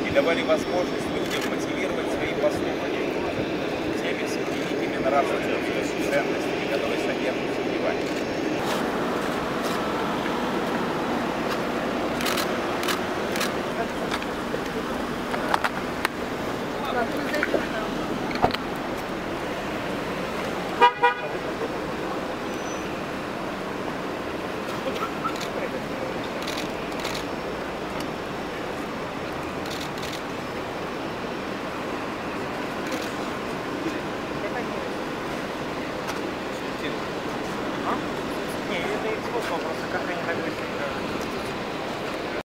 и давали возможность людям мотивировать свои поступки теми именно нравственными ценностями, которые содержатся в Евангелии. Не, это Xbox вопрос.